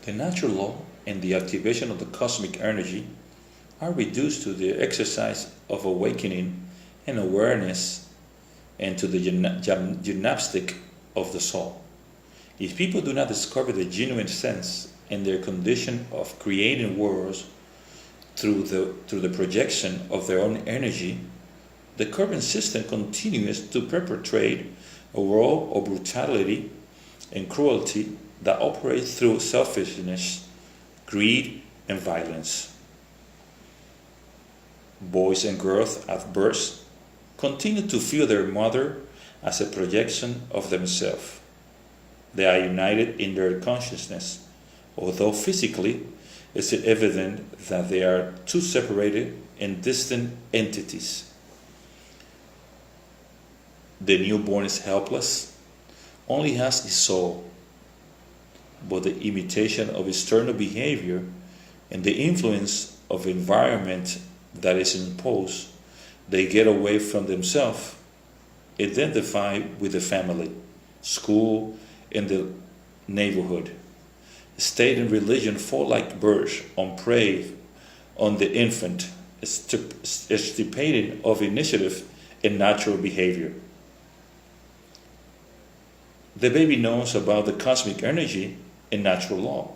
The natural law and the activation of the cosmic energy are reduced to the exercise of awakening and awareness and to the gymnastic of the soul. If people do not discover the genuine sense and their condition of creating worlds through the projection of their own energy, the current system continues to perpetrate a world of brutality and cruelty that operates through selfishness, greed, and violence. Boys and girls at birth continue to feel their mother as a projection of themselves. They are united in their consciousness, although physically it's evident that they are two separated and distant entities. The newborn is helpless, only has his soul, but the imitation of external behavior and the influence of environment that is imposed, they get away from themselves, identify with the family, school, and the neighborhood. State and religion fall like birds on prey on the infant, extirpating of initiative and natural behavior. The baby knows about the cosmic energy and natural law,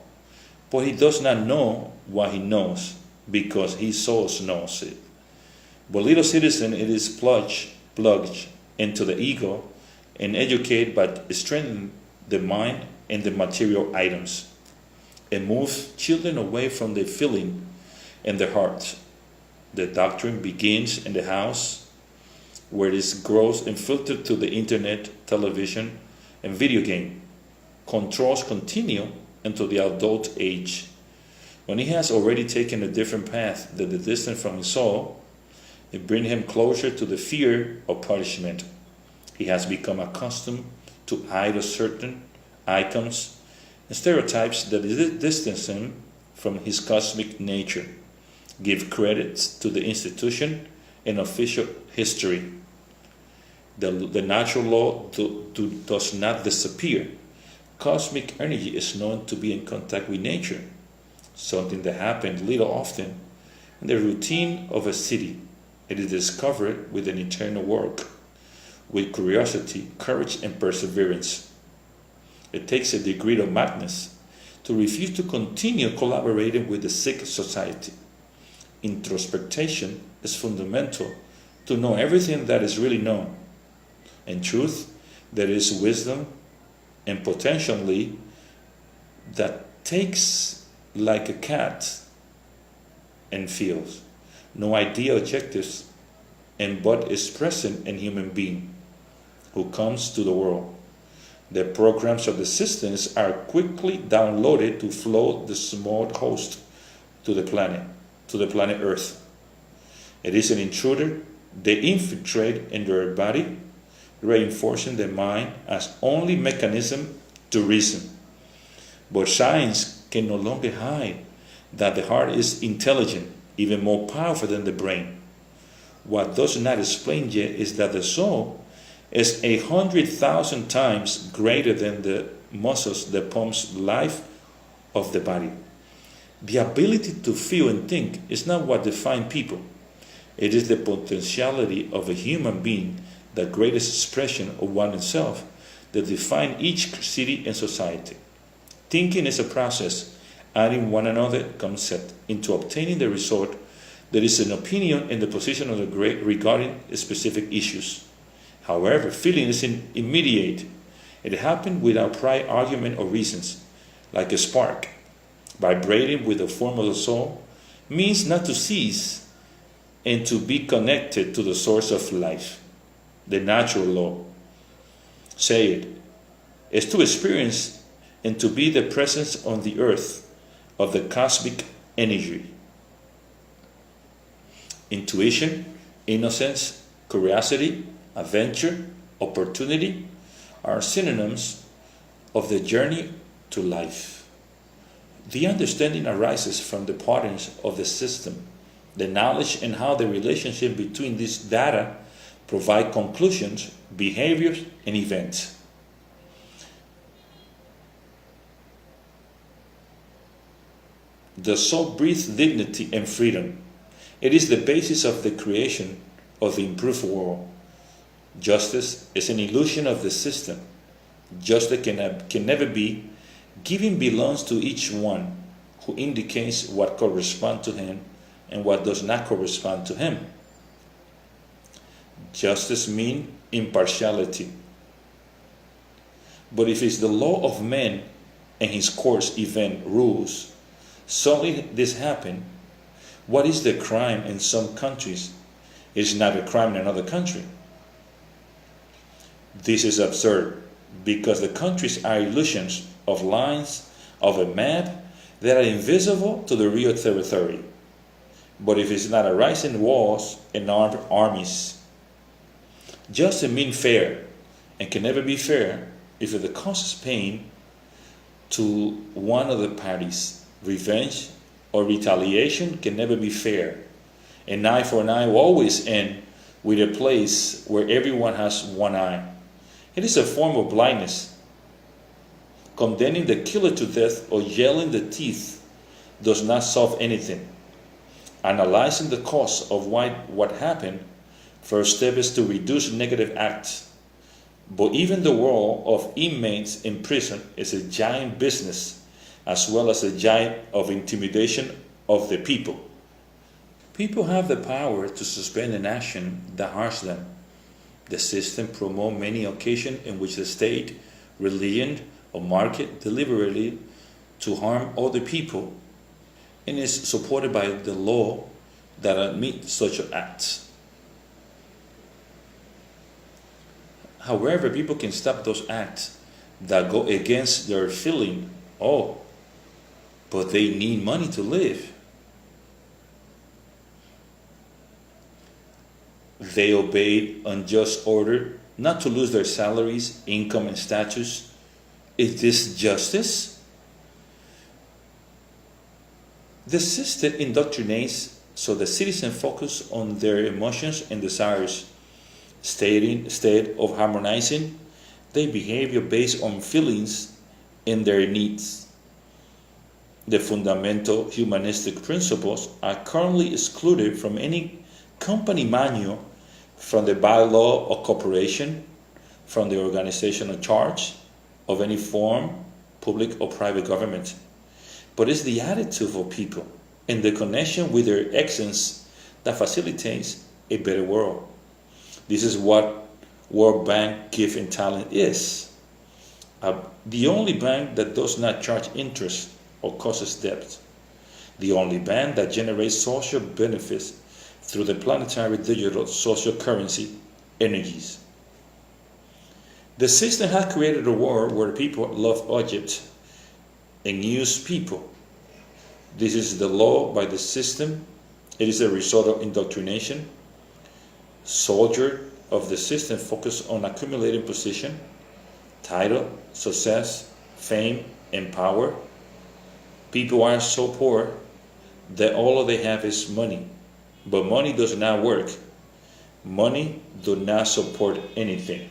but he does not know what he knows because his soul knows it. But little citizen, it is plunged into the ego and educated by strengthening the mind and the material items, and moves children away from the feeling and the heart. The doctrine begins in the house, where it grows and filtered to the internet, television, and video game. Controls continue into the adult age. When he has already taken a different path that is distant from his soul, it brings him closer to the fear of punishment. He has become accustomed to idle certain icons and stereotypes that distance him from his cosmic nature, give credits to the institution and official history. The natural law does not disappear. Cosmic energy is known to be in contact with nature, something that happens little often in the routine of a city. It is discovered with an eternal work, with curiosity, courage, and perseverance. It takes a degree of madness to refuse to continue collaborating with the sick society. Introspection is fundamental to know everything that is really known. In truth, there is wisdom and potentially that takes like a cat and feels. No idea objectives and but is present in human being who comes to the world. The programs of the systems are quickly downloaded to float the small host to the planet Earth. It is an intruder. They infiltrate in their body, reinforcing the mind as only mechanism to reason. But science can no longer hide that the heart is intelligent, even more powerful than the brain. What does not explain yet is that the soul is 100,000 times greater than the muscles that pumps life of the body. The ability to feel and think is not what defines people. It is the potentiality of a human being, the greatest expression of oneself, that defines each city and society. Thinking is a process, adding one another concept into obtaining the result that is an opinion in the position of the great regarding specific issues. However, feeling is immediate. It happens without prior argument or reasons, like a spark. Vibrating with the form of the soul means not to cease and to be connected to the source of life. The natural law, say it, is to experience and to be the presence on the earth of the cosmic energy. Intuition, innocence, curiosity, adventure, opportunity are synonyms of the journey to life. The understanding arises from the patterns of the system, the knowledge and how the relationship between these data provide conclusions, behaviors, and events. The soul breathes dignity and freedom. It is the basis of the creation of the improved world. Justice is an illusion of the system. Justice can never be. Giving belongs to each one who indicates what corresponds to him and what does not correspond to him. Justice means impartiality. But if it's the law of man and his course event rules, suddenly this happen, what is the crime in some countries is not a crime in another country. This is absurd because the countries are illusions of lines of a map that are invisible to the real territory. But if it's not a rising walls and armed armies, justice means fair and can never be fair if it causes pain to one of the parties. Revenge or retaliation can never be fair. An eye for an eye will always end with a place where everyone has one eye. It is a form of blindness. Condemning the killer to death or yelling the teeth does not solve anything. Analyzing the cause of what happened, first step is to reduce negative acts. But even the world of inmates in prison is a giant business, as well as a giant of intimidation of the people. People have the power to suspend an action that harms them. The system promotes many occasions in which the state, religion, or market deliberately to harm other people, and is supported by the law that admits such acts. However, people can stop those acts that go against their feeling. Oh, but they need money to live. They obey unjust order not to lose their salaries, income, and status. Is this justice? The system indoctrinates so the citizens focus on their emotions and desires, instead of harmonizing their behavior based on feelings and their needs. The fundamental humanistic principles are currently excluded from any company manual, from the bylaw of corporation, from the organizational charge of any form, public or private government. But it's the attitude of people and the connection with their essence that facilitates a better world. This is what World Bank Giving Talent is. The only bank that does not charge interest or causes debt. The only bank that generates social benefits through the planetary digital social currency energies. The system has created a world where people love objects and use people. This is the law by the system. It is a result of indoctrination. Soldiers of the system focus on accumulating position, title, success, fame, and power. People are so poor that all they have is money. But money does not work. Money does not support anything.